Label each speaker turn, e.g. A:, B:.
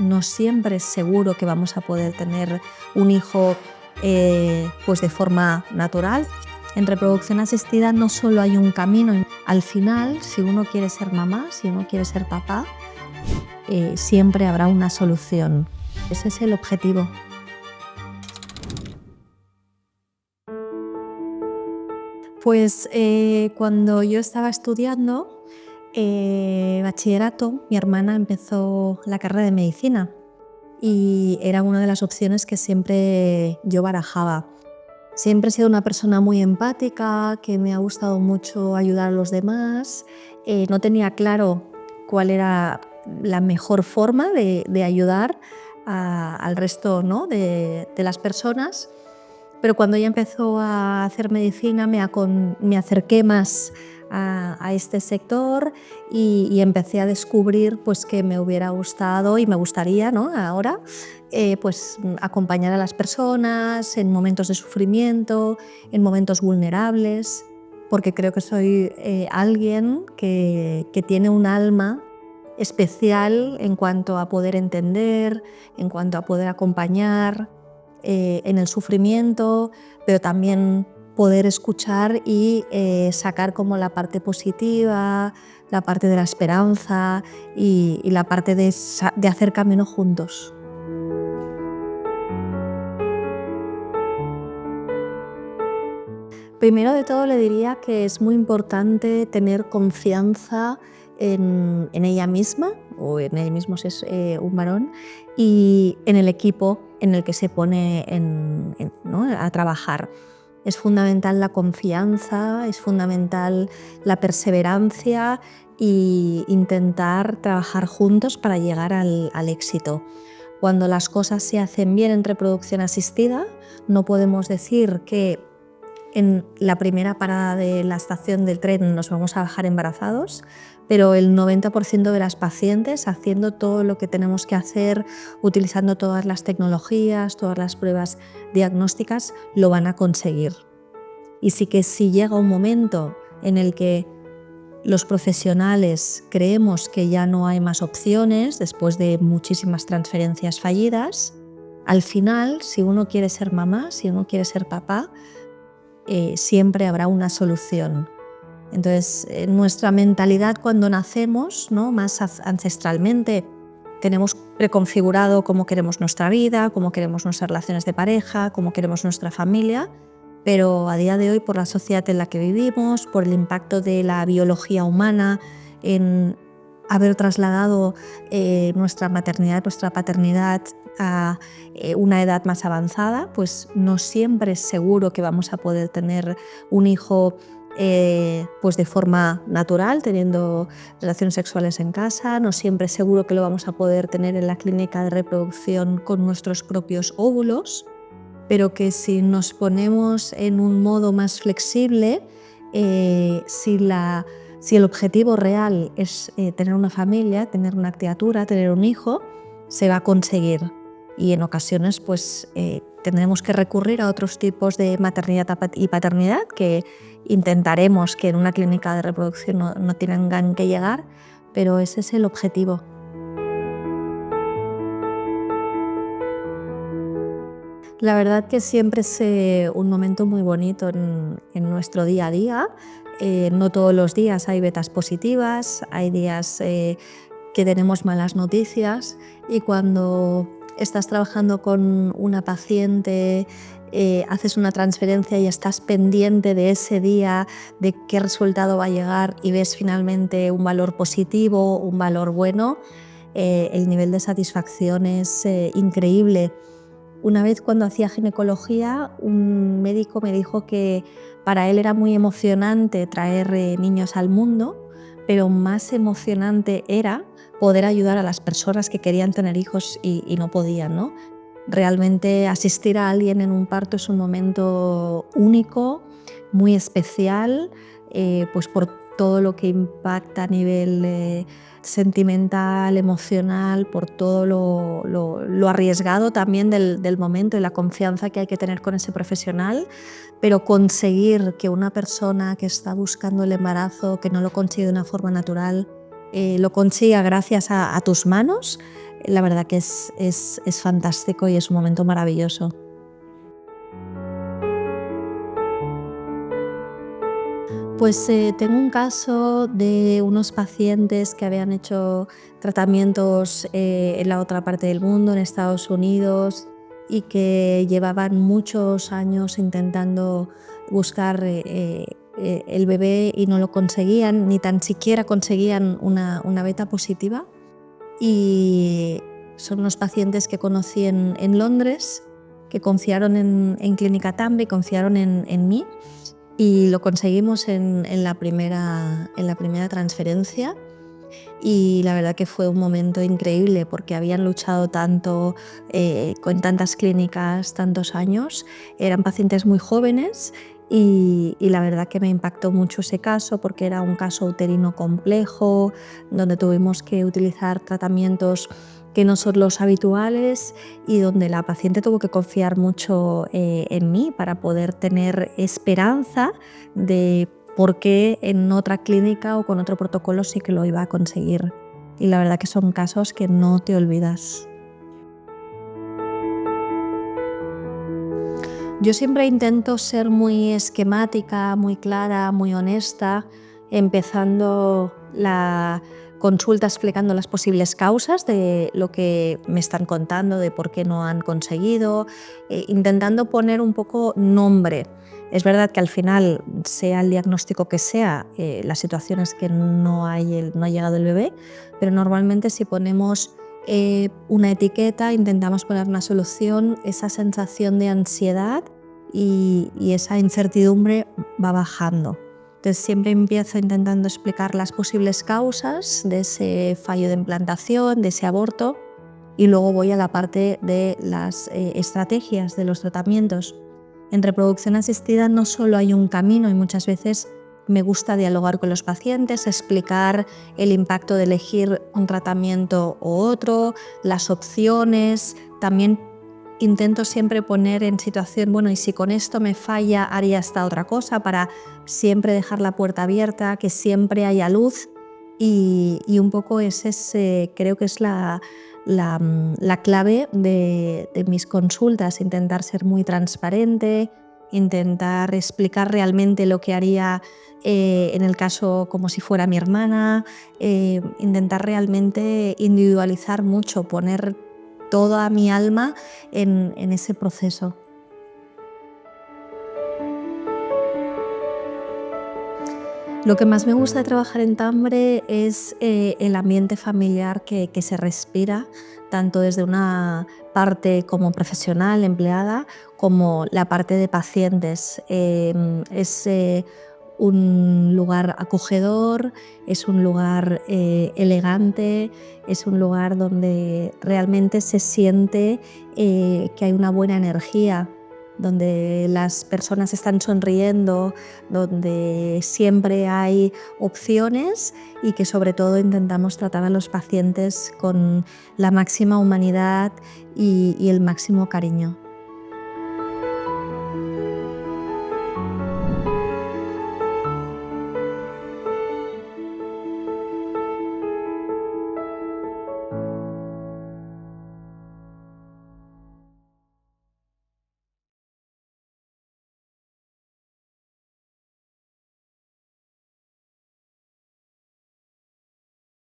A: no siempre es seguro que vamos a poder tener un hijo pues de forma natural. En reproducción asistida no solo hay un camino, al final, si uno quiere ser mamá, si uno quiere ser papá, siempre habrá una solución. Ese es el objetivo. Pues cuando yo estaba estudiando bachillerato, mi hermana empezó la carrera de medicina y era una de las opciones que siempre yo barajaba. Siempre he sido una persona muy empática, que me ha gustado mucho ayudar a los demás. No tenía claro cuál era la mejor forma de ayudar al resto, ¿no?, de las personas. Pero cuando ella empezó a hacer medicina me acerqué más a este sector y empecé a descubrir pues, que me hubiera gustado y me gustaría, ¿no?, ahora pues, acompañar a las personas en momentos de sufrimiento, en momentos vulnerables, porque creo que soy alguien que tiene un alma especial en cuanto a poder entender, en cuanto a poder acompañar en el sufrimiento, pero también poder escuchar y sacar como la parte positiva, la parte de la esperanza y la parte de hacer camino juntos. Primero de todo le diría que es muy importante tener confianza en ella misma, o en él mismo si es un varón, y en el equipo en el que se pone ¿no?, a trabajar. Es fundamental la confianza, es fundamental la perseverancia e intentar trabajar juntos para llegar al éxito. Cuando las cosas se hacen bien en reproducción asistida, no podemos decir que en la primera parada de la estación del tren nos vamos a bajar embarazados, pero el 90% de las pacientes, haciendo todo lo que tenemos que hacer, utilizando todas las tecnologías, todas las pruebas diagnósticas, lo van a conseguir. Y sí que si llega un momento en el que los profesionales creemos que ya no hay más opciones después de muchísimas transferencias fallidas, al final, si uno quiere ser mamá, si uno quiere ser papá, siempre habrá una solución. Entonces, nuestra mentalidad cuando nacemos, ¿no?, más ancestralmente, tenemos preconfigurado cómo queremos nuestra vida, cómo queremos nuestras relaciones de pareja, cómo queremos nuestra familia, pero a día de hoy, por la sociedad en la que vivimos, por el impacto de la biología humana en haber trasladado nuestra maternidad, nuestra paternidad a una edad más avanzada, pues no siempre es seguro que vamos a poder tener un hijo pues de forma natural, teniendo relaciones sexuales en casa, no siempre es seguro que lo vamos a poder tener en la clínica de reproducción con nuestros propios óvulos, pero que si nos ponemos en un modo más flexible, si el objetivo real es tener una familia, tener una criatura, tener un hijo, se va a conseguir. Y en ocasiones pues, tendremos que recurrir a otros tipos de maternidad y paternidad que intentaremos que en una clínica de reproducción no tengan que llegar, pero ese es el objetivo. La verdad que siempre es un momento muy bonito en nuestro día a día. No todos los días hay betas positivas, hay días que tenemos malas noticias, y cuando estás trabajando con una paciente, haces una transferencia y estás pendiente de ese día, de qué resultado va a llegar, y ves finalmente un valor positivo, un valor bueno, el nivel de satisfacción es increíble. Una vez, cuando hacía ginecología, un médico me dijo que para él era muy emocionante traer niños al mundo, pero más emocionante era poder ayudar a las personas que querían tener hijos y no podían, ¿no? Realmente asistir a alguien en un parto es un momento único, muy especial, pues por todo lo que impacta a nivel sentimental, emocional, por todo lo arriesgado también del momento y la confianza que hay que tener con ese profesional, pero conseguir que una persona que está buscando el embarazo, que no lo consigue de una forma natural, lo consiga gracias a tus manos, la verdad que es fantástico y es un momento maravilloso. Pues tengo un caso de unos pacientes que habían hecho tratamientos en la otra parte del mundo, en Estados Unidos, y que llevaban muchos años intentando buscar el bebé y no lo conseguían, ni tan siquiera conseguían una beta positiva. Y son unos pacientes que conocí en Londres, que confiaron en Clínica Tambre, confiaron en mí y lo conseguimos en la primera transferencia. Y la verdad que fue un momento increíble porque habían luchado tanto con tantas clínicas, tantos años, eran pacientes muy jóvenes y la verdad que me impactó mucho ese caso porque era un caso uterino complejo, donde tuvimos que utilizar tratamientos que no son los habituales y donde la paciente tuvo que confiar mucho en mí para poder tener esperanza de por qué en otra clínica o con otro protocolo sí que lo iba a conseguir. Y la verdad que son casos que no te olvidas. Yo siempre intento ser muy esquemática, muy clara, muy honesta, empezando la consulta explicando las posibles causas de lo que me están contando, de por qué no han conseguido, intentando poner un poco nombre. Es verdad que al final, sea el diagnóstico que sea, la situación es que no ha llegado el bebé, pero normalmente si ponemos una etiqueta, intentamos poner una solución, esa sensación de ansiedad y esa incertidumbre va bajando. Entonces siempre empiezo intentando explicar las posibles causas de ese fallo de implantación, de ese aborto, y luego voy a la parte de las estrategias de los tratamientos. En reproducción asistida no solo hay un camino y muchas veces me gusta dialogar con los pacientes, explicar el impacto de elegir un tratamiento u otro, las opciones. También intento siempre poner en situación, bueno, y si con esto me falla, haría esta otra cosa, para siempre dejar la puerta abierta, que siempre haya luz. Y un poco creo que es la clave de mis consultas, intentar ser muy transparente, intentar explicar realmente lo que haría en el caso como si fuera mi hermana, intentar realmente individualizar mucho, poner toda mi alma en ese proceso. Lo que más me gusta de trabajar en Tambre es el ambiente familiar que se respira, tanto desde una parte como profesional, empleada, como la parte de pacientes. Es un lugar acogedor, es un lugar elegante, es un lugar donde realmente se siente que hay una buena energía, donde las personas están sonriendo, donde siempre hay opciones y que sobre todo intentamos tratar a los pacientes con la máxima humanidad y el máximo cariño.